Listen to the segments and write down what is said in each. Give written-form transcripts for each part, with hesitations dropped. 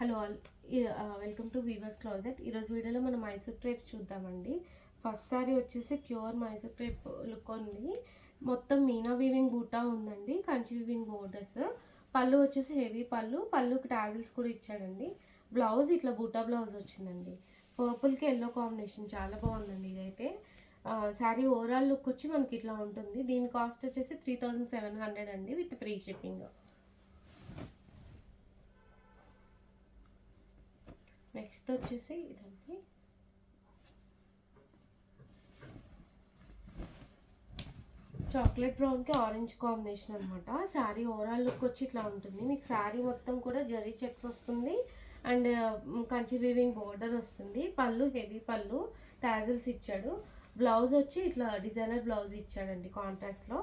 Hello all welcome to Weavers Closet. ఈరోజు వీడియోలో మనం మైసూర్ క్రేప్స్ చూద్దామండి. ఫస్ట్ సారీ వచ్చేసి ప్యూర్ మైసూర్ క్రేప్ లుక్ ఉంది. మొత్తం మీనా వీవింగ్ బూటా ఉందండి, కంచి వీవింగ్ బోర్డర్స్. పళ్ళు వచ్చేసి హెవీ పళ్ళుకి టాజిల్స్ కూడా ఇచ్చాడండి. బ్లౌజ్ ఇట్లా బూటా బ్లౌజ్ వచ్చిందండి. పర్పుల్కి ఎల్లో కాంబినేషన్ చాలా బాగుందండి ఇదైతే. శారీ ఓవరాల్ లుక్ వచ్చి మనకి ఇట్లా ఉంటుంది. దీని కాస్ట్ వచ్చేసి 3700 అండి, విత్ ఫ్రీ షిప్పింగ్. నెక్స్ట్ వచ్చేసి ఇదండి, చాక్లెట్ బ్రౌన్కి ఆరెంజ్ కాంబినేషన్ అనమాట. శారీ ఓవరాల్ లుక్ వచ్చి ఇట్లా ఉంటుంది. మీకు శారీ మొత్తం కూడా జరీ చెక్స్ వస్తుంది అండ్ కంచి వీవింగ్ బోర్డర్ వస్తుంది. పళ్ళు హెవీ పళ్ళు, టాజిల్స్ ఇచ్చాడు. బ్లౌజ్ వచ్చి ఇట్లా డిజైనర్ బ్లౌజ్ ఇచ్చాడండి కాంట్రాస్ట్లో.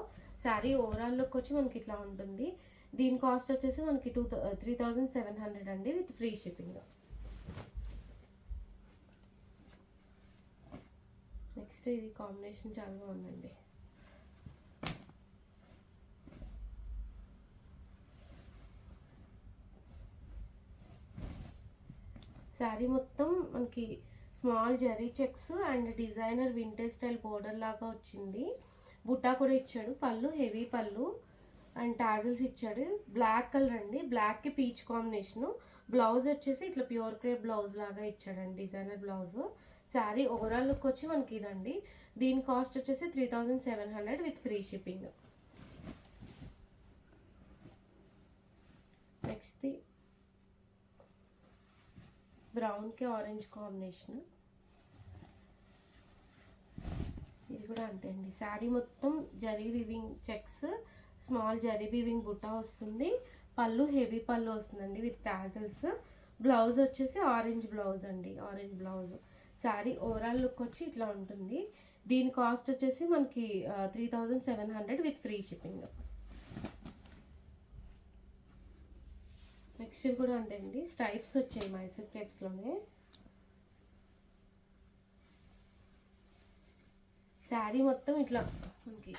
శారీ ఓవరాల్ లుక్ వచ్చి మనకి ఇట్లా ఉంటుంది. దీని కాస్ట్ వచ్చేసి మనకి 3700 అండి, విత్ ఫ్రీ షిప్పింగ్. నెక్స్ట్ ఇది కాంబినేషన్ చాలా బాగుందండి. శారీ మొత్తం మనకి small zari checks and designer vintage style border లాగా వచ్చింది. బుట్టా కూడా ఇచ్చాడు. పళ్ళు హెవీ పళ్ళు అండ్ టాజిల్స్ ఇచ్చాడు. బ్లాక్ కలర్ అండి, బ్లాక్కి పీచ్ కాంబినేషను. బ్లౌజ్ వచ్చేసి ఇట్లా ప్యూర్ క్రేప్ బ్లౌజ్ లాగా ఇచ్చాడండి, designer blouse. Sari overall look వచ్చి మనకి ఇదండి. దీని కాస్ట్ వచ్చేసి 3700 విత్ ఫ్రీ షిప్పింగ్. నెక్స్ట్ బ్రౌన్కి ఆరెంజ్ కాంబినేషన్. ఇది కూడా అంతే అండి. శారీ మొత్తం zari weaving checks, small zari weaving బుట్ట వస్తుంది. పళ్ళు హెవీ పళ్ళు వస్తుందండి, విత్ టాజల్స్. బ్లౌజ్ వచ్చేసి ఆరెంజ్ బ్లౌజ్ అండి, orange blouse. Sari overall look వచ్చి ఇట్లా ఉంటుంది. దీని కాస్ట్ వచ్చేసి మనకి 3700 విత్ ఫ్రీ షిప్పింగ్. నెక్స్ట్ కూడా అంతే అండి, స్ట్రైప్స్ వచ్చాయి మైసూర్ క్రేప్స్లోనే. శారీ మొత్తం ఇట్లా మనకి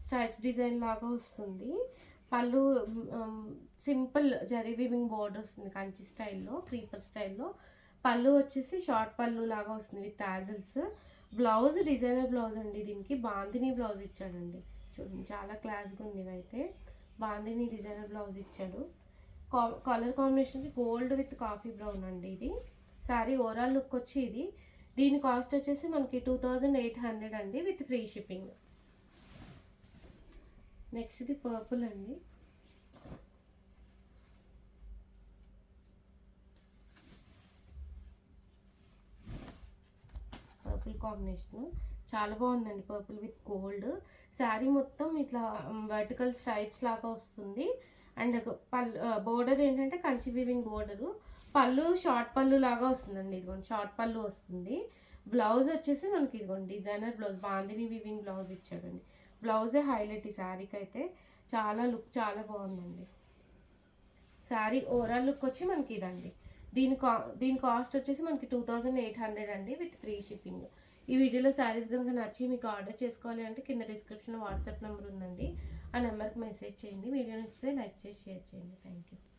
స్ట్రైప్స్ డిజైన్ లాగా వస్తుంది. పళ్ళు సింపుల్ జరీ వీవింగ్ బోర్డర్ వస్తుంది, కంచి స్టైల్లో, క్రీపర్ స్టైల్లో. పళ్ళు వచ్చేసి షార్ట్ పళ్ళు లాగా వస్తుంది, with tassels. Blouse designer blouse అండి. దీనికి బాందిని బ్లౌజ్ ఇచ్చాడండి. చూడండి చాలా క్లాస్గా ఉంది. ఇవైతే బాందిని డిజైనర్ బ్లౌజ్ ఇచ్చాడు. కలర్ కాంబినేషన్కి గోల్డ్ విత్ కాఫీ బ్రౌన్ అండి ఇది. శారీ ఓవరాల్ లుక్ వచ్చి ఇది. దీని కాస్ట్ వచ్చేసి మనకి 2800 అండి, విత్ ఫ్రీ షిప్పింగ్. నెక్స్ట్ ఇది పర్పుల్ అండి. పర్పుల్ కాంబినేషన్ చాలా బాగుందండి, పర్పుల్ విత్ గోల్డ్. శారీ మొత్తం ఇట్లా వర్టికల్ స్ట్రైప్స్ లాగా వస్తుంది. అండ్ బోర్డర్ ఏంటంటే కంచి వీవింగ్ బోర్డరు. పళ్ళు షార్ట్ పళ్ళు లాగా వస్తుందండి, ఇదిగోండి షార్ట్ పళ్ళు వస్తుంది. బ్లౌజ్ వచ్చేసి మనకి ఇదిగోండి designer blouse, bandhani weaving blouse ఇచ్చాడండి. బ్లౌజే హైలైట్ ఈ శారీకి అయితే. చాలా లుక్ చాలా బాగుందండి. శారీ ఓవరాల్ లుక్ వచ్చి మనకి ఇదండి. దీని కాస్ట్ వచ్చేసి మనకి 2800 అండి, విత్ ఫ్రీ షిప్పింగ్. ఈ వీడియోలో శారీస్ కనుక నచ్చి మీకు ఆర్డర్ చేసుకోవాలి అంటే కింద డిస్క్రిప్షన్లో వాట్సాప్ నెంబర్ ఉందండి, ఆ నెంబర్కి మెసేజ్ చేయండి. వీడియో నచ్చితే లైక్ చేసి షేర్ చేయండి. Thank you.